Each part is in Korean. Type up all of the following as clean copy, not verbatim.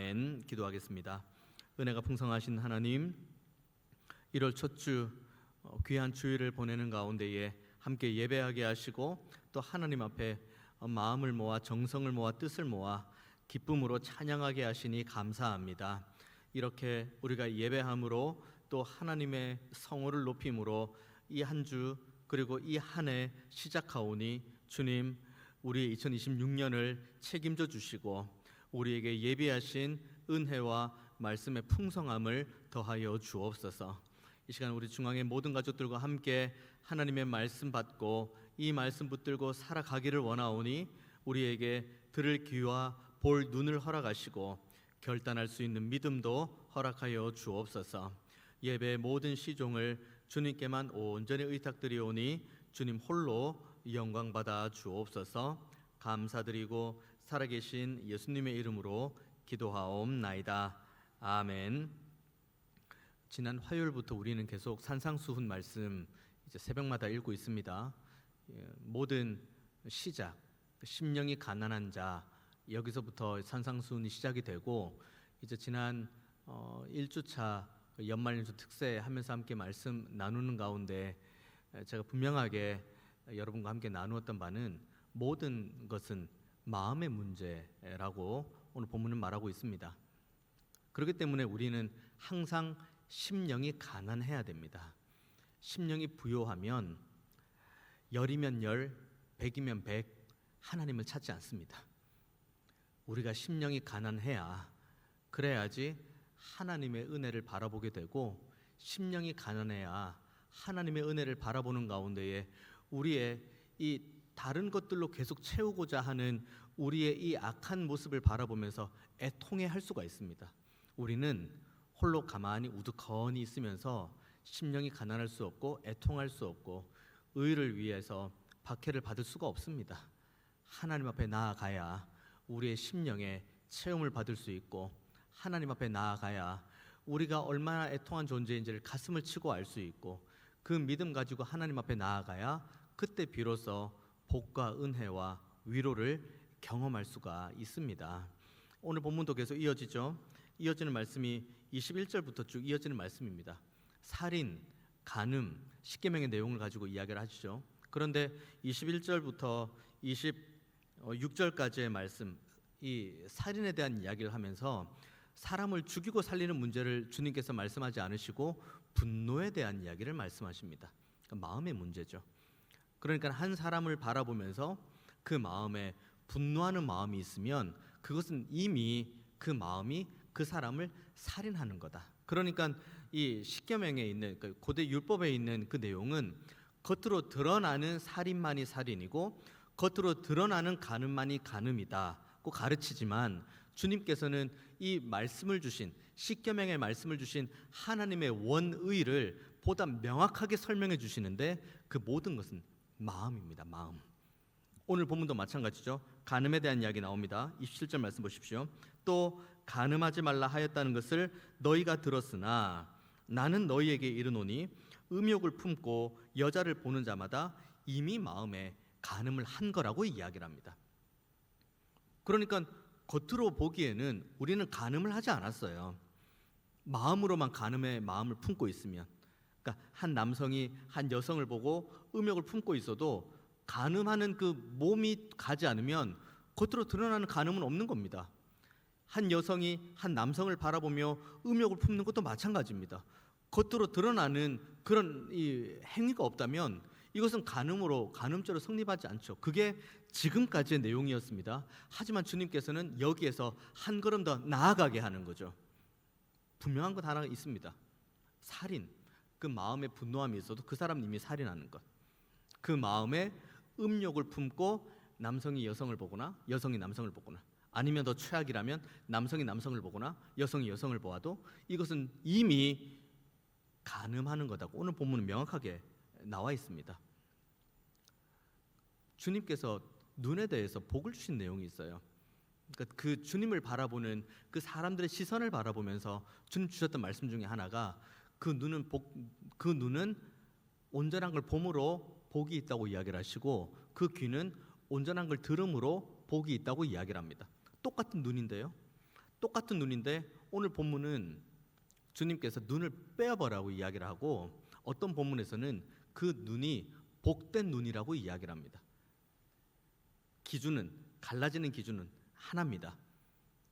아멘. 기도하겠습니다. 은혜가 풍성하신 하나님, 1월 첫 주 귀한 주일을 보내는 가운데에 함께 예배하게 하시고 또 하나님 앞에 마음을 모아 정성을 모아 뜻을 모아 기쁨으로 찬양하게 하시니 감사합니다. 이렇게 우리가 예배함으로 또 하나님의 성호를 높임으로 이 한 주 그리고 이 한 해 시작하오니 주님, 우리 2026년을 책임져 주시고 우리에게 예비하신 은혜와 말씀의 풍성함을 더하여 주옵소서. 이 시간 우리 중앙의 모든 가족들과 함께 하나님의 말씀 받고 이 말씀 붙들고 살아가기를 원하오니 우리에게 들을 귀와 볼 눈을 허락하시고 결단할 수 있는 믿음도 허락하여 주옵소서. 예배의 모든 시종을 주님께만 온전히 의탁드리오니 주님 홀로 영광받아 주옵소서. 감사드리고 살아계신 예수님의 이름으로 기도하옵나이다. 아멘. 지난 화요일부터 우리는 계속 산상수훈 말씀 이제 새벽마다 읽고 있습니다. 모든 시작, 심령이 가난한 자, 여기서부터 산상수훈이 시작이 되고 이제 지난 1주차 연말연시 특세 하면서 함께 말씀 나누는 가운데 제가 분명하게 여러분과 함께 나누었던 바는 모든 것은 마음의 문제라고 오늘 본문은 말하고 있습니다. 그렇기 때문에 우리는 항상 심령이 가난해야 됩니다. 심령이 부요하면 열이면 열, 백이면 백, 하나님을 찾지 않습니다. 우리가 심령이 가난해야 그래야지 하나님의 은혜를 바라보게 되고, 심령이 가난해야 하나님의 은혜를 바라보는 가운데에 우리의 이 다른 것들로 계속 채우고자 하는 우리의 이 악한 모습을 바라보면서 애통해할 수가 있습니다. 우리는 홀로 가만히 우두커니 있으면서 심령이 가난할 수 없고 애통할 수 없고 의를 위해서 박해를 받을 수가 없습니다. 하나님 앞에 나아가야 우리의 심령에 체험을 받을 수 있고, 하나님 앞에 나아가야 우리가 얼마나 애통한 존재인지를 가슴을 치고 알 수 있고, 그 믿음 가지고 하나님 앞에 나아가야 그때 비로소 복과 은혜와 위로를 경험할 수가 있습니다. 오늘 본문도 계속 이어지죠. 이어지는 말씀이 21절부터 쭉 이어지는 말씀입니다. 살인, 간음, 십계명의 내용을 가지고 이야기를 하시죠. 그런데 21절부터 26절까지의 말씀, 이 살인에 대한 이야기를 하면서 사람을 죽이고 살리는 문제를 주님께서 말씀하지 않으시고 분노에 대한 이야기를 말씀하십니다. 그러니까 마음의 문제죠. 그러니까 한 사람을 바라보면서 그 마음에 분노하는 마음이 있으면 그것은 이미 그 마음이 그 사람을 살인하는 거다. 그러니까 이 십계명에 있는 그 고대 율법에 있는 그 내용은 겉으로 드러나는 살인만이 살인이고 겉으로 드러나는 간음만이 간음이다고 가르치지만, 주님께서는 이 말씀을 주신 십계명의 말씀을 주신 하나님의 원의를 보다 명확하게 설명해 주시는데 그 모든 것은 마음입니다. 마음. 오늘 본문도 마찬가지죠. 간음에 대한 이야기 나옵니다. 27절 말씀 보십시오. 또 간음하지 말라 하였다는 것을 너희가 들었으나 나는 너희에게 이르노니 음욕을 품고 여자를 보는 자마다 이미 마음에 간음을 한 거라고 이야기를 합니다. 그러니까 겉으로 보기에는 우리는 간음을 하지 않았어요. 마음으로만 간음의 마음을 품고 있으면, 그러니까 한 남성이 한 여성을 보고 음욕을 품고 있어도 간음하는 그 몸이 가지 않으면 겉으로 드러나는 간음은 없는 겁니다. 한 여성이 한 남성을 바라보며 음욕을 품는 것도 마찬가지입니다. 겉으로 드러나는 그런 이 행위가 없다면 이것은 간음죄로 성립하지 않죠. 그게 지금까지의 내용이었습니다. 하지만 주님께서는 여기에서 한 걸음 더 나아가게 하는 거죠. 분명한 것 하나가 있습니다. 살인, 그 마음에 분노함이 있어도 그 사람 이미 살인하는 것. 그 마음에 음욕을 품고 남성이 여성을 보거나 여성이 남성을 보거나, 아니면 더 최악이라면 남성이 남성을 보거나 여성이 여성을 보아도 이것은 이미 간음하는 거다고 오늘 본문은 명확하게 나와 있습니다. 주님께서 눈에 대해서 복을 주신 내용이 있어요. 그러니까 그 주님을 바라보는 그 사람들의 시선을 바라보면서 주님 주셨던 말씀 중에 하나가 그 눈은 온전한 걸 봄으로 복이 있다고 이야기를 하시고 그 귀는 온전한 걸 들음으로 복이 있다고 이야기를 합니다. 똑같은 눈인데요. 똑같은 눈인데 오늘 본문은 주님께서 눈을 빼어보라고 이야기를 하고 어떤 본문에서는 그 눈이 복된 눈이라고 이야기를 합니다. 기준은 갈라지는 기준은 하나입니다.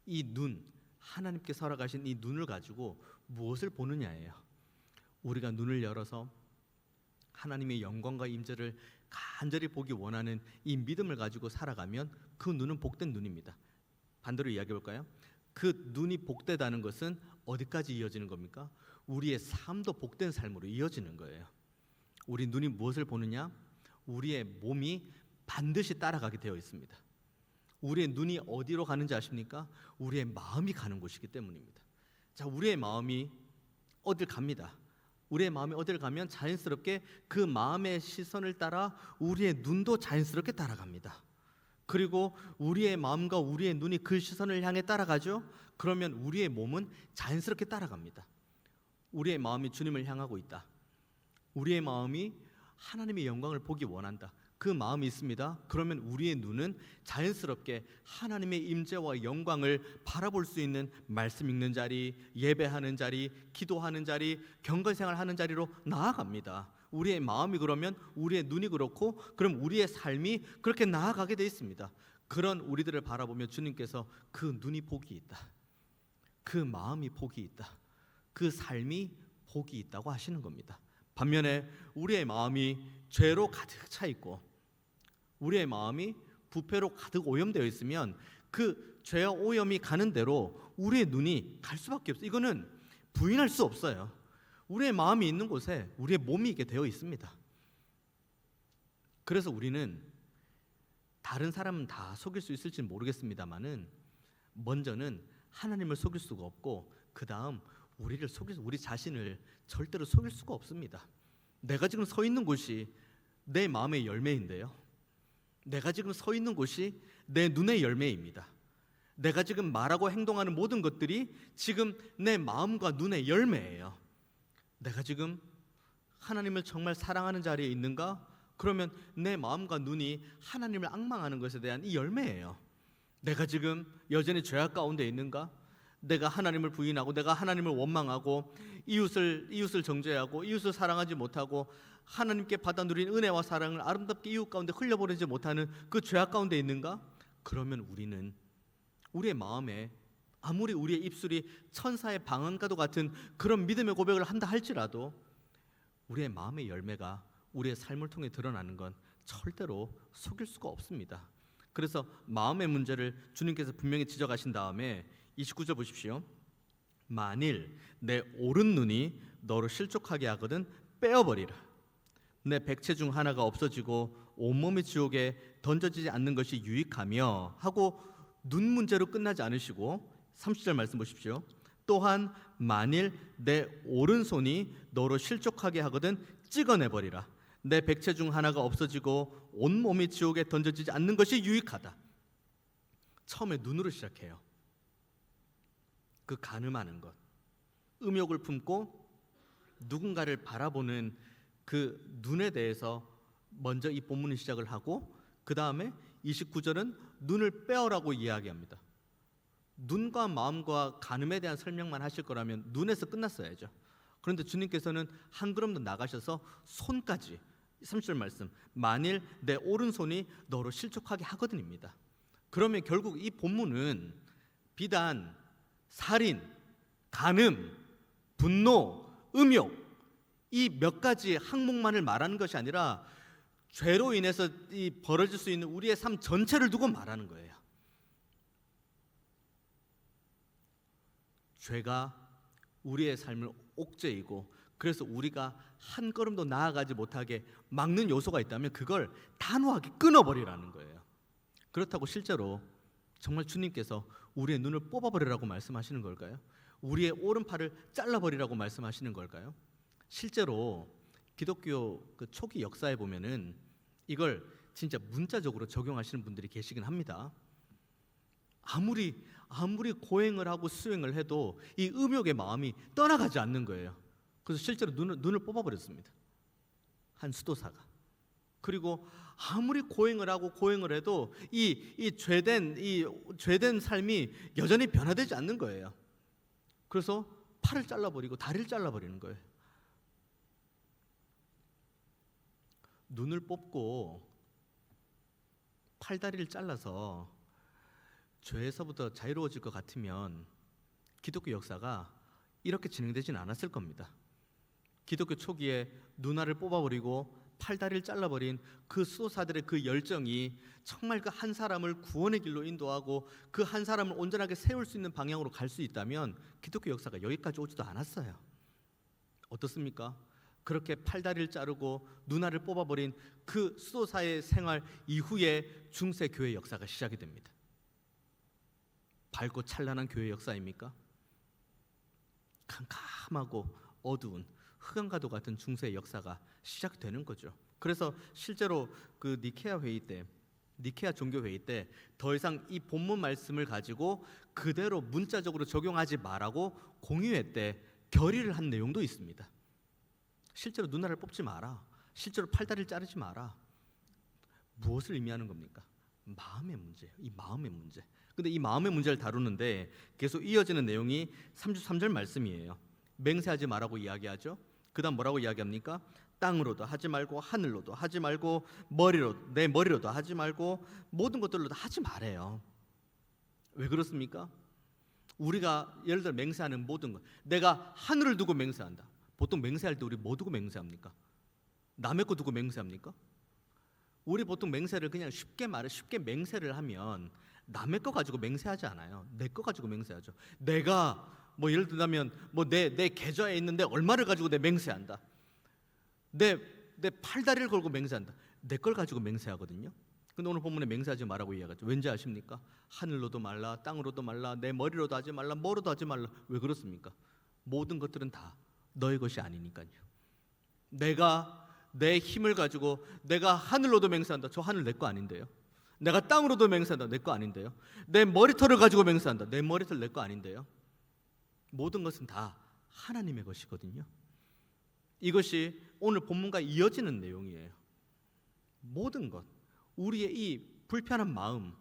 이 눈, 하나님께서 허락하신 이 눈을 가지고 무엇을 보느냐예요. 우리가 눈을 열어서 하나님의 영광과 임재를 간절히 보기 원하는 이 믿음을 가지고 살아가면 그 눈은 복된 눈입니다. 반대로 이야기해 볼까요? 그 눈이 복되다는 것은 어디까지 이어지는 겁니까? 우리의 삶도 복된 삶으로 이어지는 거예요. 우리 눈이 무엇을 보느냐? 우리의 몸이 반드시 따라가게 되어 있습니다. 우리의 눈이 어디로 가는지 아십니까? 우리의 마음이 가는 곳이기 때문입니다. 자, 우리의 마음이 어딜 갑니다. 우리의 마음이 어딜 가면 자연스럽게 그 마음의 시선을 따라 우리의 눈도 자연스럽게 따라갑니다. 그리고 우리의 마음과 우리의 눈이 그 시선을 향해 따라가죠. 그러면 우리의 몸은 자연스럽게 따라갑니다. 우리의 마음이 주님을 향하고 있다. 우리의 마음이 하나님의 영광을 보기 원한다. 그 마음이 있습니다. 그러면 우리의 눈은 자연스럽게 하나님의 임재와 영광을 바라볼 수 있는 말씀 읽는 자리, 예배하는 자리, 기도하는 자리, 경건생활하는 자리로 나아갑니다. 우리의 마음이 그러면 우리의 눈이 그렇고 그럼 우리의 삶이 그렇게 나아가게 돼 있습니다. 그런 우리들을 바라보며 주님께서 그 눈이 복이 있다, 그 마음이 복이 있다, 그 삶이 복이 있다고 하시는 겁니다. 반면에 우리의 마음이 죄로 가득 차 있고 우리의 마음이 부패로 가득 오염되어 있으면 그 죄와 오염이 가는 대로 우리의 눈이 갈 수밖에 없어요. 이거는 부인할 수 없어요. 우리의 마음이 있는 곳에 우리의 몸이 있게 되어 있습니다. 그래서 우리는 다른 사람은 다 속일 수 있을지는 모르겠습니다만은 먼저는 하나님을 속일 수가 없고 그 다음 우리 자신을 절대로 속일 수가 없습니다. 내가 지금 서 있는 곳이 내 마음의 열매인데요. 내가 지금 서 있는 곳이 내 눈의 열매입니다. 내가 지금 말하고 행동하는 모든 것들이 지금 내 마음과 눈의 열매예요. 내가 지금 하나님을 정말 사랑하는 자리에 있는가? 그러면 내 마음과 눈이 하나님을 앙망하는 것에 대한 이 열매예요. 내가 지금 여전히 죄악 가운데 있는가? 내가 하나님을 부인하고 내가 하나님을 원망하고 이웃을 정죄하고 이웃을 사랑하지 못하고 하나님께 받아 누린 은혜와 사랑을 아름답게 이웃 가운데 흘려보내지 못하는 그 죄악 가운데 있는가? 그러면 우리는 우리의 마음에 아무리 우리의 입술이 천사의 방언과도 같은 그런 믿음의 고백을 한다 할지라도 우리의 마음의 열매가 우리의 삶을 통해 드러나는 건 절대로 속일 수가 없습니다. 그래서 마음의 문제를 주님께서 분명히 지적하신 다음에 29절 보십시오. 만일 내 오른 눈이 너를 실족하게 하거든 빼어버리라. 내 백체 중 하나가 없어지고 온몸이 지옥에 던져지지 않는 것이 유익하며 하고 눈 문제로 끝나지 않으시고 30절 말씀 보십시오. 또한 만일 내 오른손이 너로 실족하게 하거든 찍어내버리라. 내 백체 중 하나가 없어지고 온몸이 지옥에 던져지지 않는 것이 유익하다. 처음에 눈으로 시작해요. 그 간음하는 것, 음욕을 품고 누군가를 바라보는 그 눈에 대해서 먼저 이 본문을 시작을 하고 그 다음에 29절은 눈을 빼어라고 이야기합니다. 눈과 마음과 간음에 대한 설명만 하실 거라면 눈에서 끝났어야죠. 그런데 주님께서는 한 걸음 더 나가셔서 손까지 30절 말씀, 만일 내 오른손이 너로 실족하게 하거든입니다. 그러면 결국 이 본문은 비단 살인, 간음, 분노, 음욕 이 몇 가지 항목만을 말하는 것이 아니라 죄로 인해서 이 벌어질 수 있는 우리의 삶 전체를 두고 말하는 거예요. 죄가 우리의 삶을 옥죄이고 그래서 우리가 한 걸음도 나아가지 못하게 막는 요소가 있다면 그걸 단호하게 끊어버리라는 거예요. 그렇다고 실제로 정말 주님께서 우리의 눈을 뽑아버리라고 말씀하시는 걸까요? 우리의 오른팔을 잘라버리라고 말씀하시는 걸까요? 실제로 기독교 그 초기 역사에 보면은 이걸 진짜 문자적으로 적용하시는 분들이 계시긴 합니다. 아무리 고행을 하고 수행을 해도 이 음욕의 마음이 떠나가지 않는 거예요. 그래서 실제로 눈을 뽑아버렸습니다. 한 수도사가. 그리고 아무리 고행을 하고 고행을 해도 이 죄된 삶이 여전히 변화되지 않는 거예요. 그래서 팔을 잘라버리고 다리를 잘라버리는 거예요. 눈을 뽑고 팔다리를 잘라서 죄에서부터 자유로워질 것 같으면 기독교 역사가 이렇게 진행되지는 않았을 겁니다. 기독교 초기에 눈알을 뽑아버리고 팔다리를 잘라버린 그 수도사들의 그 열정이 정말 그 한 사람을 구원의 길로 인도하고 그 한 사람을 온전하게 세울 수 있는 방향으로 갈 수 있다면 기독교 역사가 여기까지 오지도 않았어요. 어떻습니까? 그렇게 팔다리를 자르고 눈알을 뽑아버린 그 수도사의 생활 이후에 중세 교회 역사가 시작이 됩니다. 밝고 찬란한 교회 역사입니까? 캄캄하고 어두운 흑암과도 같은 중세의 역사가 시작되는 거죠. 그래서 실제로 그 니케아 종교 회의 때 더 이상 이 본문 말씀을 가지고 그대로 문자적으로 적용하지 말라고 공의회 때 결의를 한 내용도 있습니다. 실제로 눈알을 뽑지 마라. 실제로 팔다리를 자르지 마라. 무엇을 의미하는 겁니까? 마음의 문제예요. 이 마음의 문제. 근데 이 마음의 문제를 다루는데 계속 이어지는 내용이 33절 말씀이에요. 맹세하지 말라고 이야기하죠. 그 다음 뭐라고 이야기합니까? 땅으로도 하지 말고 하늘로도 하지 말고 내 머리로도 하지 말고 모든 것들로도 하지 말아요. 왜 그렇습니까? 우리가 예를 들어 맹세하는 모든 것, 내가 하늘을 두고 맹세한다. 보통 맹세할 때 우리 뭐 두고 맹세합니까? 남의 거 두고 맹세합니까? 우리 보통 맹세를 그냥 쉽게 맹세를 하면 남의 거 가지고 맹세하지 않아요. 내 거 가지고 맹세하죠. 내가 뭐 예를 들면 뭐 내 계좌에 있는데 얼마를 가지고 내 맹세한다. 내 팔다리를 걸고 맹세한다. 내 걸 가지고 맹세하거든요. 근데 오늘 본문에 맹세하지 말라고 이야기하죠. 왠지 아십니까? 하늘로도 말라, 땅으로도 말라, 내 머리로도 하지 말라, 뭐로도 하지 말라. 왜 그렇습니까? 모든 것들은 다 너의 것이 아니니까요. 내가 내 힘을 가지고 내가 하늘로도 맹세한다. 저 하늘 내 거 아닌데요. 내가 땅으로도 맹세한다. 내 거 아닌데요. 내 머리털을 가지고 맹세한다. 내 머리털 내 거 아닌데요. 모든 것은 다 하나님의 것이거든요. 이것이 오늘 본문과 이어지는 내용이에요. 모든 것, 우리의 이 불편한 마음,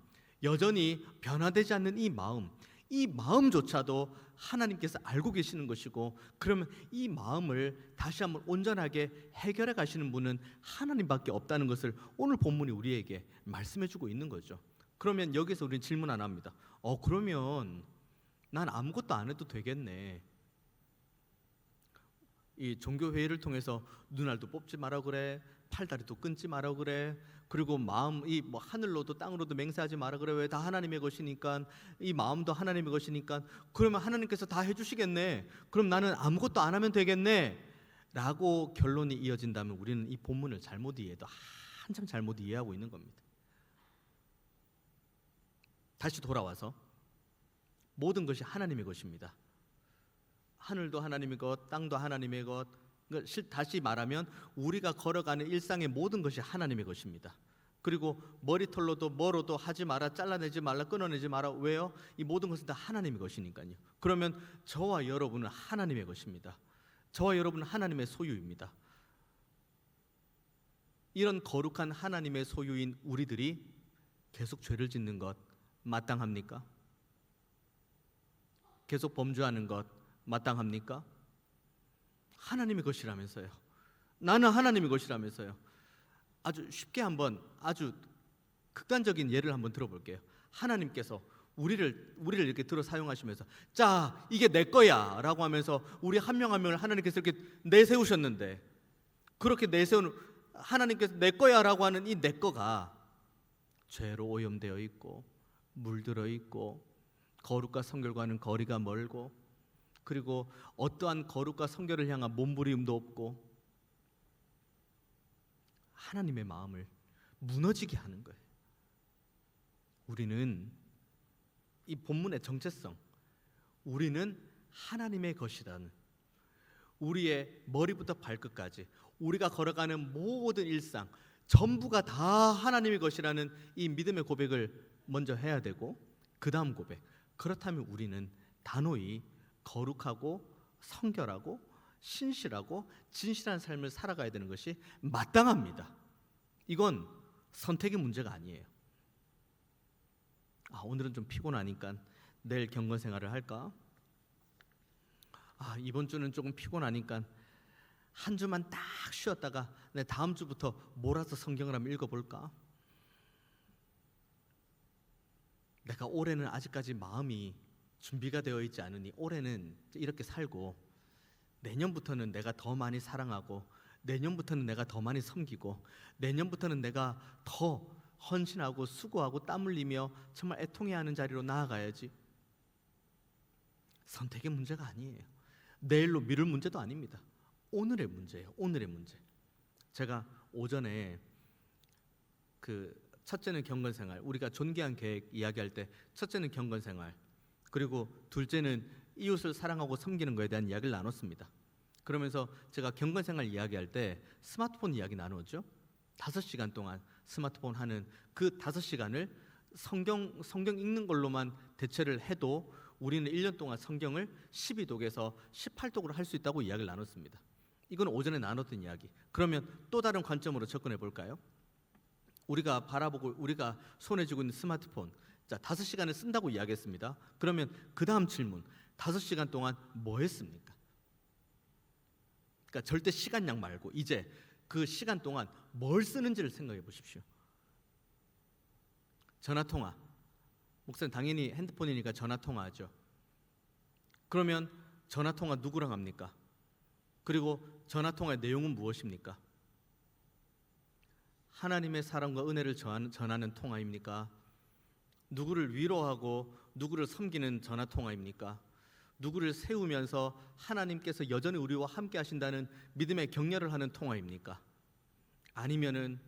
여전히 변화되지 않는 이 마음조차도 하나님께서 알고 계시는 것이고, 그러면 이 마음을 다시 한번 온전하게 해결해 가시는 분은 하나님밖에 없다는 것을 오늘 본문이 우리에게 말씀해주고 있는 거죠. 그러면 여기서 우리는 질문 하나 합니다. 그러면 난 아무것도 안 해도 되겠네. 이 종교회의를 통해서 눈알도 뽑지 마라 그래, 팔다리도 끊지 마라 그래, 그리고 마음이 뭐 하늘로도 땅으로도 맹세하지 마라 그래. 왜? 다 하나님의 것이니까. 이 마음도 하나님의 것이니까. 그러면 하나님께서 다 해주시겠네. 그럼 나는 아무것도 안 하면 되겠네 라고 결론이 이어진다면 우리는 이 본문을 잘못 이해해도 한참 잘못 이해하고 있는 겁니다. 다시 돌아와서 모든 것이 하나님의 것입니다. 하늘도 하나님의 것, 땅도 하나님의 것. 다시 말하면 우리가 걸어가는 일상의 모든 것이 하나님의 것입니다. 그리고 머리털로도 뭐로도 하지 마라, 잘라내지 말라, 끊어내지 마라. 왜요? 이 모든 것은 다 하나님의 것이니까요. 그러면 저와 여러분은 하나님의 것입니다. 저와 여러분은 하나님의 소유입니다. 이런 거룩한 하나님의 소유인 우리들이 계속 죄를 짓는 것 마땅합니까? 계속 범죄하는 것 마땅합니까? 하나님의 것이라면서요. 나는 하나님의 것이라면서요. 아주 쉽게 한번 아주 극단적인 예를 한번 들어볼게요. 하나님께서 우리를 이렇게 들어 사용하시면서 자, 이게 내 거야 라고 하면서 우리 한 명 한 명을 하나님께서 이렇게 내세우셨는데, 그렇게 내세운 하나님께서 내 거야 라고 하는 이 내 거가 죄로 오염되어 있고 물들어 있고 거룩과 성결과는 거리가 멀고, 그리고 어떠한 거룩과 성결을 향한 몸부림도 없고 하나님의 마음을 무너지게 하는 거예요. 우리는 이 본문의 정체성, 우리는 하나님의 것이라는, 우리의 머리부터 발끝까지 우리가 걸어가는 모든 일상 전부가 다 하나님의 것이라는 이 믿음의 고백을 먼저 해야 되고, 그 다음 고백, 그렇다면 우리는 단호히 거룩하고 성결하고 신실하고 진실한 삶을 살아가야 되는 것이 마땅합니다. 이건 선택의 문제가 아니에요. 오늘은 좀 피곤하니까 내일 경건 생활을 할까? 이번 주는 조금 피곤하니까 한 주만 딱 쉬었다가 내 다음 주부터 몰아서 성경을 한번 읽어볼까? 내가 올해는 아직까지 마음이 준비가 되어 있지 않으니 올해는 이렇게 살고, 내년부터는 내가 더 많이 사랑하고, 내년부터는 내가 더 많이 섬기고, 내년부터는 내가 더 헌신하고 수고하고 땀 흘리며 정말 애통해야 하는 자리로 나아가야지. 선택의 문제가 아니에요. 내일로 미룰 문제도 아닙니다. 오늘의 문제예요. 오늘의 문제. 제가 오전에 첫째는 경건생활, 우리가 존귀한 계획 이야기할 때 첫째는 경건생활, 그리고 둘째는 이웃을 사랑하고 섬기는 것에 대한 이야기를 나눴습니다. 그러면서 제가 경건생활 이야기할 때 스마트폰 이야기 나누었죠. 5시간 동안 스마트폰 하는 그 5시간을 성경 읽는 걸로만 대체를 해도 우리는 1년 동안 성경을 12독에서 18독으로 할 수 있다고 이야기를 나눴습니다. 이건 오전에 나눴던 이야기. 그러면 또 다른 관점으로 접근해 볼까요? 우리가 바라보고 우리가 손에 쥐고 있는 스마트폰, 5시간을 쓴다고 이야기했습니다. 그러면 그 다음 질문, 5시간 동안 뭐 했습니까? 그러니까 절대 시간량 말고 이제 그 시간 동안 뭘 쓰는지를 생각해 보십시오. 전화통화, 목사님 당연히 핸드폰이니까 전화통화하죠. 그러면 전화통화 누구랑 합니까? 그리고 전화통화의 내용은 무엇입니까? 하나님의 사랑과 은혜를 전하는 통화입니까? 누구를 위로하고 누구를 섬기는 전화통화입니까? 누구를 세우면서 하나님께서 여전히 우리와 함께 하신다는 믿음의 격려를 하는 통화입니까? 아니면은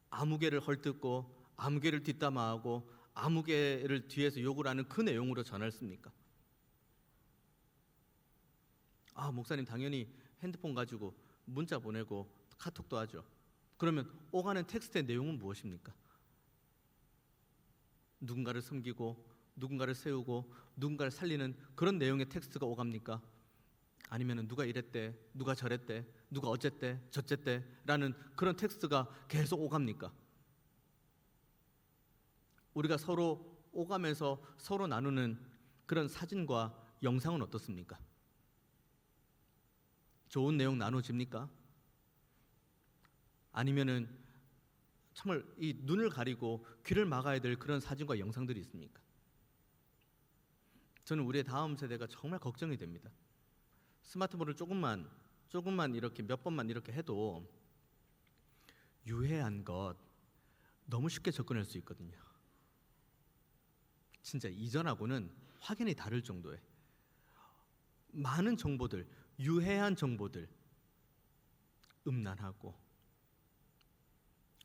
아무개를 헐뜯고 아무개를 뒷담화하고 아무개를 뒤에서 욕을 하는 그 내용으로 전했습니까? 목사님 당연히 핸드폰 가지고 문자 보내고 카톡도 하죠. 그러면 오가는 텍스트의 내용은 무엇입니까? 누군가를 섬기고 누군가를 세우고 누군가를 살리는 그런 내용의 텍스트가 오갑니까? 아니면 누가 이랬대, 누가 저랬대, 누가 어쨌대, 저쨌대 라는 그런 텍스트가 계속 오갑니까? 우리가 서로 오가면서 서로 나누는 그런 사진과 영상은 어떻습니까? 좋은 내용 나눠집니까? 아니면은 정말 이 눈을 가리고 귀를 막아야 될 그런 사진과 영상들이 있습니까? 저는 우리의 다음 세대가 정말 걱정이 됩니다. 스마트폰을 조금만 이렇게 몇 번만 이렇게 해도 유해한 것 너무 쉽게 접근할 수 있거든요. 진짜 이전하고는 확연히 다를 정도의 많은 정보들, 유해한 정보들, 음란하고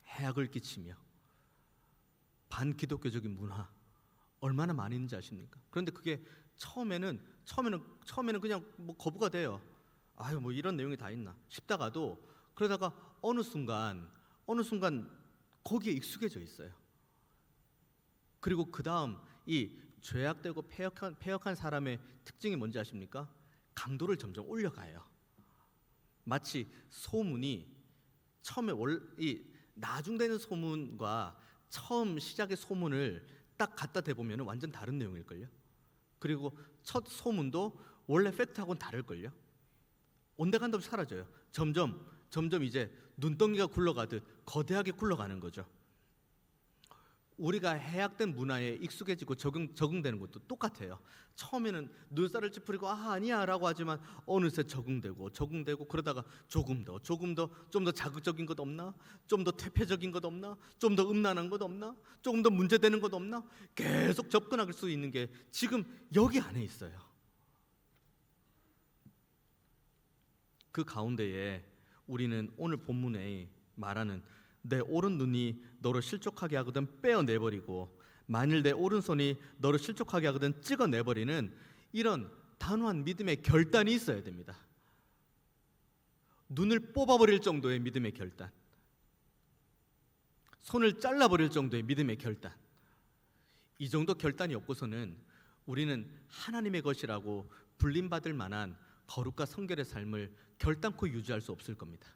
해악을 끼치며 반기독교적인 문화 얼마나 많이 있는지 아십니까? 그런데 그게 처음에는 그냥 뭐 거부가 돼요. 뭐 이런 내용이 다 있나 싶다가도 그러다가 어느 순간 거기에 익숙해져 있어요. 그리고 그 다음 이 죄악되고 패역한 사람의 특징이 뭔지 아십니까? 강도를 점점 올려가요. 마치 소문이 처음에 이 나중되는 소문과 처음 시작의 소문을 딱 갖다 대보면 완전 다른 내용일걸요. 그리고 첫 소문도 원래 팩트하고는 다를걸요. 온데간도 없이 사라져요. 점점 이제 눈덩이가 굴러가듯 거대하게 굴러가는 거죠. 우리가 해악된 문화에 익숙해지고 적응되는 것도 똑같아요. 처음에는 눈살을 찌푸리고 아니야 라고 하지만 어느새 적응되고 그러다가 조금 더 좀 더 자극적인 것 없나? 좀 더 퇴폐적인 것 없나? 좀 더 음란한 것 없나? 조금 더 문제되는 것 없나? 계속 접근할 수 있는 게 지금 여기 안에 있어요. 그 가운데에 우리는 오늘 본문에 말하는 내 오른 눈이 너를 실족하게 하거든 빼어내버리고 만일 내 오른손이 너를 실족하게 하거든 찍어내버리는 이런 단호한 믿음의 결단이 있어야 됩니다. 눈을 뽑아버릴 정도의 믿음의 결단, 손을 잘라버릴 정도의 믿음의 결단, 이 정도 결단이 없고서는 우리는 하나님의 것이라고 불림받을 만한 거룩과 성결의 삶을 결단코 유지할 수 없을 겁니다.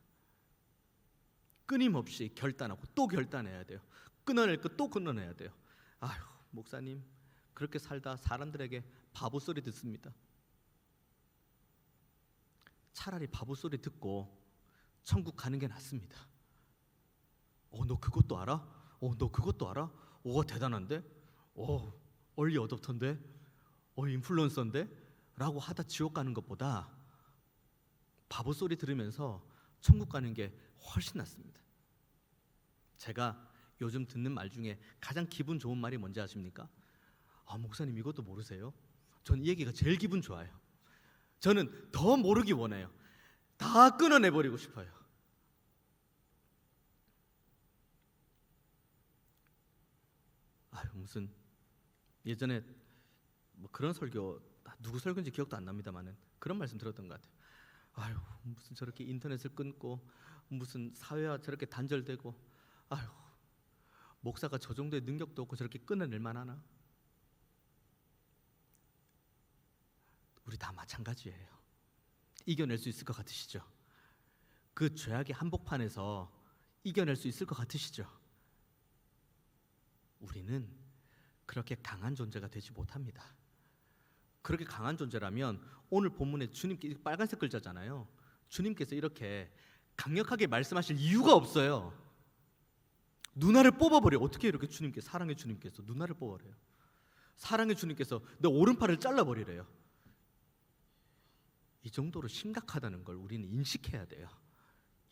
끊임없이 결단하고 또 결단해야 돼요. 끊어낼 거 또 끊어내야 돼요. 아휴, 목사님 그렇게 살다 사람들에게 바보 소리 듣습니다. 차라리 바보 소리 듣고 천국 가는 게 낫습니다. 너 그것도 알아? 너 그것도 알아? 대단한데? 얼리 어댑터인데? 인플루언서인데? 라고 하다 지옥 가는 것보다 바보 소리 들으면서 천국 가는 게 훨씬 낫습니다. 제가 요즘 듣는 말 중에 가장 기분 좋은 말이 뭔지 아십니까? 목사님 이것도 모르세요? 전 이 얘기가 제일 기분 좋아요. 저는 더 모르기 원해요. 다 끊어내버리고 싶어요. 무슨 예전에 뭐 그런 설교, 누구 설교인지 기억도 안 납니다만은 그런 말씀 들었던 것 같아요. 무슨 저렇게 인터넷을 끊고 무슨 사회와 저렇게 단절되고, 목사가 저 정도의 능력도 없고 저렇게 끊어낼 만하나? 우리 다 마찬가지예요. 이겨낼 수 있을 것 같으시죠? 그 죄악의 한복판에서 이겨낼 수 있을 것 같으시죠? 우리는 그렇게 강한 존재가 되지 못합니다. 그렇게 강한 존재라면 오늘 본문에 주님께 빨간색 글자잖아요. 주님께서 이렇게 강력하게 말씀하실 이유가 없어요. 누나를 뽑아버려요. 어떻게 이렇게 사랑의 주님께서 누나를 뽑아버려요? 사랑의 주님께서 내 오른팔을 잘라버리래요. 이 정도로 심각하다는 걸 우리는 인식해야 돼요.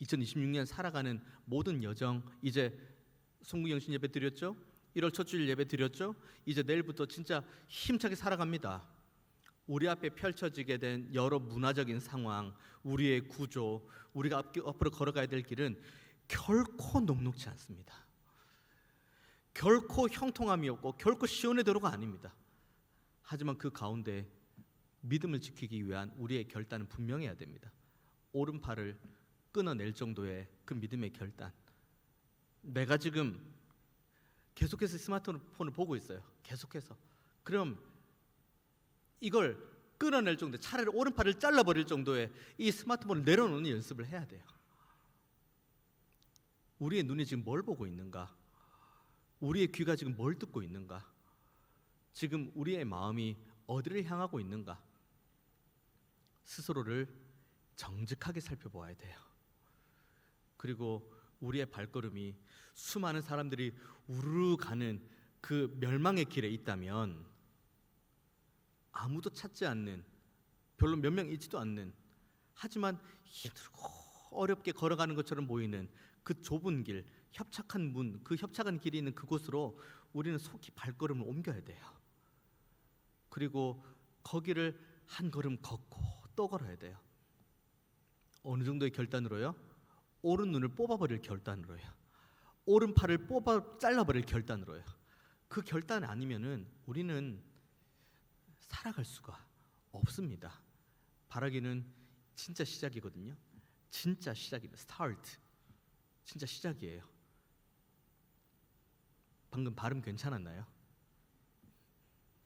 2026년 살아가는 모든 여정, 이제 송구영신 예배 드렸죠? 1월 첫 주일 예배 드렸죠? 이제 내일부터 진짜 힘차게 살아갑니다. 우리 앞에 펼쳐지게 된 여러 문화적인 상황, 우리의 구조, 우리가 앞으로 걸어가야 될 길은 결코 녹록지 않습니다. 결코 형통함이 없고 결코 시온의 도로가 아닙니다. 하지만 그 가운데 믿음을 지키기 위한 우리의 결단은 분명해야 됩니다. 오른팔을 끊어낼 정도의 그 믿음의 결단. 내가 지금 계속해서 스마트폰을 보고 있어요. 계속해서. 그럼 이걸 끊어낼 정도, 차라리 오른팔을 잘라버릴 정도의 이 스마트폰을 내려놓는 연습을 해야 돼요. 우리의 눈이 지금 뭘 보고 있는가? 우리의 귀가 지금 뭘 듣고 있는가? 지금 우리의 마음이 어디를 향하고 있는가? 스스로를 정직하게 살펴보아야 돼요. 그리고 우리의 발걸음이 수많은 사람들이 우르르 가는 그 멸망의 길에 있다면 아무도 찾지 않는, 별로 몇 명 있지도 않는, 하지만 힘들고 어렵게 걸어가는 것처럼 보이는 그 좁은 길, 협착한 문, 그 협착한 길이 있는 그곳으로 우리는 속히 발걸음을 옮겨야 돼요. 그리고 거기를 한 걸음 걷고 또 걸어야 돼요. 어느 정도의 결단으로요? 오른 눈을 뽑아버릴 결단으로요. 오른팔을 잘라버릴 결단으로요. 그 결단 아니면은 우리는 살아갈 수가 없습니다. 바라기는 진짜 시작이거든요. 진짜 시작입니다. 스타트. 진짜 시작이에요. 방금 발음 괜찮았나요?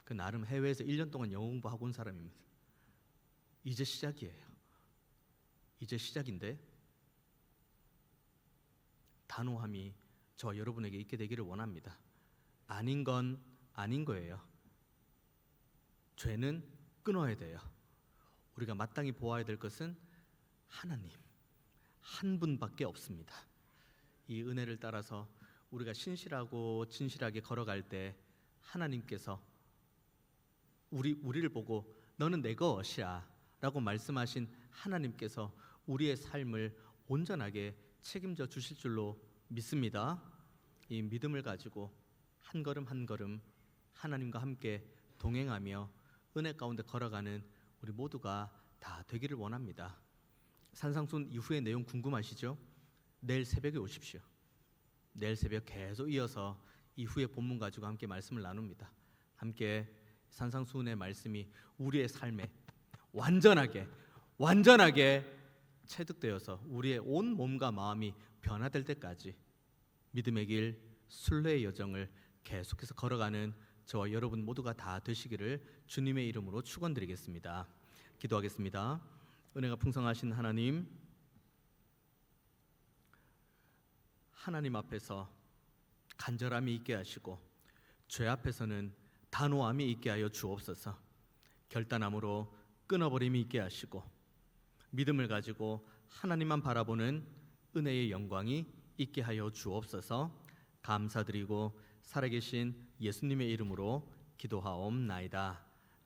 그 나름 해외에서 1년 동안 영어 공부하고 온 사람입니다. 이제 시작이에요. 이제 시작인데 단호함이 저와 여러분에게 있게 되기를 원합니다. 아닌 건 아닌 거예요. 죄는 끊어야 돼요. 우리가 마땅히 보아야 될 것은 하나님 한 분밖에 없습니다. 이 은혜를 따라서 우리가 신실하고 진실하게 걸어갈 때 하나님께서 우리를 보고 너는 내 것이야 라고 말씀하신 하나님께서 우리의 삶을 온전하게 책임져 주실 줄로 믿습니다. 이 믿음을 가지고 한 걸음 한 걸음 하나님과 함께 동행하며 은혜 가운데 걸어가는 우리 모두가 다 되기를 원합니다. 산상순 이후의 내용 궁금하시죠? 내일 새벽에 오십시오. 내일 새벽 계속 이어서 이후의 본문 가지고 함께 말씀을 나눕니다. 함께 산상수훈의 말씀이 우리의 삶에 완전하게 체득되어서 우리의 온 몸과 마음이 변화될 때까지 믿음의 길, 순례의 여정을 계속해서 걸어가는 저와 여러분 모두가 다 되시기를 주님의 이름으로 축원드리겠습니다. 기도하겠습니다. 은혜가 풍성하신 하나님, 하나님 앞에서 간절함이 있게 하시고 죄 앞에서는 단호함이 있게 하여 주옵소서. 결단함으로 끊어버림이 있게 하시고 믿음을 가지고 하나님만 바라보는 은혜의 영광이 있게 하여 주옵소서. 감사드리고 살아계신 예수님의 이름으로 기도하옵나이다.